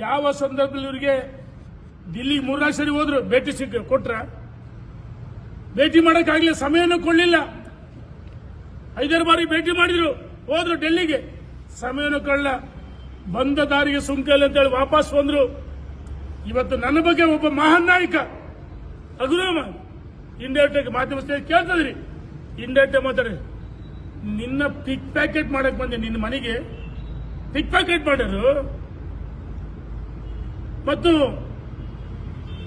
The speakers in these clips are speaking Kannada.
ಯಾವ ಸಂದರ್ಭದಲ್ಲಿ ಇವರಿಗೆ ದಿಲ್ಲಿ 3-4 ಸರಿ ಹೋದ್ರು, ಭೇಟಿ ಕೊಟ್ರ? ಭೇಟಿ ಮಾಡಕ್ಕಾಗಲಿ, ಸಮಯನೂ ಕೊಳ್ಳಿಲ್ಲ. 5 ಬಾರಿ ಭೇಟಿ ಮಾಡಿದ್ರು, ಹೋದ್ರು ಡೆಲ್ಲಿಗೆ, ಸಮಯನೂ ಕೊಳ್ಳ. ಬಂದ ದಾರಿಗೆ ಸುಂಕ ಇಲ್ಲ ಅಂತೇಳಿ ವಾಪಸ್ ಬಂದ್ರು. ಇವತ್ತು ನನ್ನ ಬಗ್ಗೆ ಒಬ್ಬ ಮಹಾನ್ ನಾಯಕ ಅಗುರಾಮ ಇಂಡೈರೆಕ್ಟ್ ಮಾಧ್ಯಮ ಕೇಳ್ತದ್ರಿ, ಇಂಡೈರೆಕ್ಟ್ ಮಾತಾಡಿ ನಿನ್ನ ಪಿಕ್ ಪ್ಯಾಕೆಟ್ ಮಾಡಕ್ ಬಂದೆ, ನಿನ್ನ ಮನೆಗೆ ಪಿಕ್ ಪ್ಯಾಕೆಟ್ ಮಾಡ್ಯಾರು. ಮತ್ತು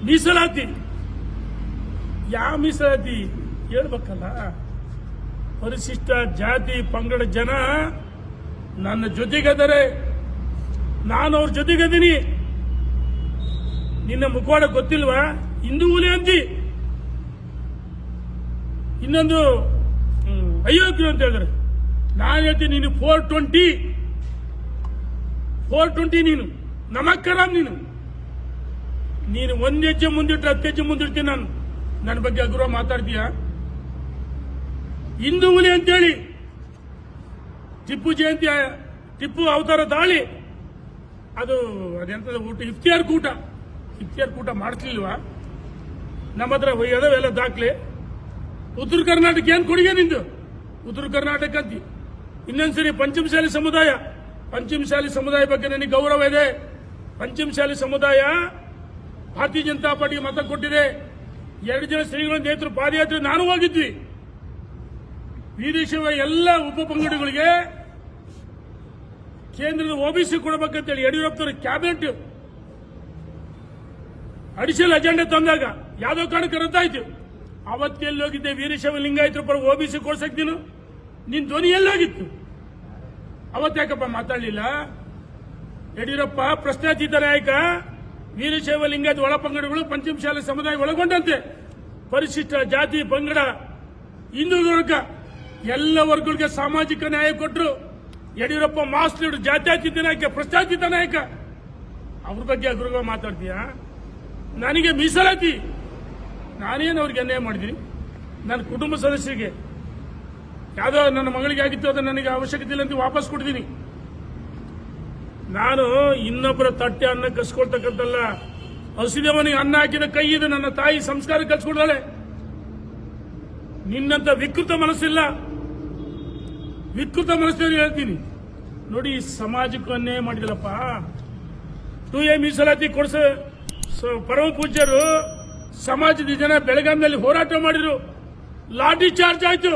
ಮೀಸಲಾತಿ, ಯಾವ ಮೀಸಲಾತಿ ಹೇಳ್ಬೇಕಲ್ಲ. ಪರಿಶಿಷ್ಟ ಜಾತಿ ಪಂಗಡ ಜನ ನನ್ನ ಜೊತೆಗದರೆ, ನಾನು ಅವ್ರ ಜೊತೆಗದೀನಿ. ನಿನ್ನ ಮುಖವಾಡ ಗೊತ್ತಿಲ್ವಾ? ಹಿಂದೂ ಹುಲಿ ಅಂತಿ, ಇನ್ನೊಂದು ಅಯೋಗ್ಯರು ಅಂತ ಹೇಳಿದ್ರೆ ನಾನು ಹೇಳ್ತೀನಿ, ನೀನು 420 ನೀನು ನಮಕ್ಕರಾಮ್. ನೀನು 1 ಹೆಜ್ಜೆ ಮುಂದಿಟ್ರೆ 10 ಹೆಜ್ಜೆ ಮುಂದಿಡ್ತೀನಿ ನಾನು. ನನ್ನ ಬಗ್ಗೆ ಅಗುರ ಮಾತಾಡ್ತೀಯ? ಹಿಂದೂ ಹುಲಿ ಅಂತೇಳಿ ಟಿಪ್ಪು ಜಯಂತಿ, ಟಿಪ್ಪು ಅವತಾರ ದಾಳಿ, ಅದೆಂತ ಊಟ, ಇಫ್ತಿಯಾರ್ ಕೂಟ ಮಾಡಿಸ್ಲಿಲ್ವಾ? ನಮ್ಮ ಹತ್ರ ಎಲ್ಲ ದಾಖಲೆ. ಉತ್ತರ ಕರ್ನಾಟಕ ಏನ್ ಕೊಡುಗೆ ನಿಂದು? ಉತ್ತರ ಕರ್ನಾಟಕ ಅಂತಿ. ಇನ್ನೊಂದ್ಸರಿ ಪಂಚಮಶಾಲಿ ಸಮುದಾಯ ಬಗ್ಗೆ ನನಗೆ ಗೌರವ ಇದೆ. ಪಂಚಮಶಾಲಿ ಸಮುದಾಯ ಭಾರತೀಯ ಜನತಾ ಪಾರ್ಟಿಗೆ ಮತ ಕೊಟ್ಟಿದೆ. 2 ಜನ ಶ್ರೀಗಳ ನೇತೃತ್ವ ಪಾದಯಾತ್ರೆ ನಾನು ಹೋಗಿದ್ವಿ. ವೀರಶೈವ ಎಲ್ಲ ಉಪಪಂಗಡಗಳಿಗೆ ಕೇಂದ್ರದ OBC ಕೊಡಬೇಕಂತೇಳಿ ಯಡಿಯೂರಪ್ಪನವರು ಕ್ಯಾಬಿನೆಟ್ ಅಡಿಷನಲ್ ಅಜೆಂಡಾ ತಂದಾಗ ಯಾವ್ದೋ ಕಾರಣಕ್ಕೆ ರದ್ದಾಯ್ತು. ಅವತ್ತೆಲ್ಲಿ ಹೋಗಿದ್ದೆ? ವೀರಶೈವ ಲಿಂಗಾಯತರ ಪರ OBC ಕೊಡ್ಸಕ್ ನಿನ್ ಧ್ವನಿ ಎಲ್ಲೋಗಿತ್ತು? ಅವತ್ತ್ಯಾಕಪ್ಪ ಮಾತಾಡಲಿಲ್ಲ? ಯಡಿಯೂರಪ್ಪ ಪ್ರಶ್ನಾತೀತ ನಾಯಕ, ವೀರಶೈವ ಲಿಂಗಾಯತ ಒಳಪಂಗಡಗಳು ಪಂಚಮಶಾಲಿ ಸಮುದಾಯ ಒಳಗೊಂಡಂತೆ ಪರಿಶಿಷ್ಟ ಜಾತಿ ಪಂಗಡ ಹಿಂದೂ ವರ್ಗ ಎಲ್ಲ ವರ್ಗಗಳಿಗೆ ಸಾಮಾಜಿಕ ನ್ಯಾಯ ಕೊಟ್ಟರು. ಯಡಿಯೂರಪ್ಪ ಮಾಸ್ ಲೀಡರ್, ಜಾತ್ಯತೀತ ನಾಯಕ, ಪ್ರಶ್ನಾತೀತ ನಾಯಕ. ಅವ್ರ ಬಗ್ಗೆ ಅಗ್ರಗ ಮಾತಾಡ್ತೀಯ? ನನಗೆ ಮೀಸಲಾತಿ, ನಾನೇನು ಅವ್ರಿಗೆ ಅನ್ಯಾಯ ಮಾಡಿದ್ದೀನಿ? ನನ್ನ ಕುಟುಂಬ ಸದಸ್ಯರಿಗೆ ಯಾವುದೋ ನನ್ನ ಮಗಳಿಗೆ ಆಗಿತ್ತು, ಅದು ನನಗೆ ಅವಶ್ಯಕತೆ ಇಲ್ಲ ಅಂತ ವಾಪಸ್ ಕೊಡ್ತೀನಿ. ನಾನು ಇನ್ನೊಬ್ಬರ ತಟ್ಟೆ ಅನ್ನ ಕಸ್ಕೊಳ್ತಕ್ಕಂಥಲ್ಲ. ಹಸಿದವನಿಗೆ ಅನ್ನ ಹಾಕಿದ ಕೈ ಇದು. ನನ್ನ ತಾಯಿ ಸಂಸ್ಕಾರ ಕಲ್ಸ್ಕೊಡ್ತಾಳೆ. ನಿನ್ನಂತ ವಿಕೃತ ಮನಸ್ಸಿಲ್ಲ. ವಿಕೃತ ಮನಸ್ಸಿನ ಹೇಳ್ತೀನಿ ನೋಡಿ. ಸಮಾಜಕ್ಕೂ ಅನ್ಯಾಯ ಮಾಡಿದಲ್ಲಪ್ಪ. 2A ಮೀಸಲಾತಿ ಕೊಡಿಸ ಪರಮ ಪೂಜ್ಯರು ಸಮಾಜದ ಜನ ಬೆಳಗಾವಿಯಲ್ಲಿ ಹೋರಾಟ ಮಾಡಿದ್ರು. ಲಾಠಿ ಚಾರ್ಜ್ ಆಯ್ತು.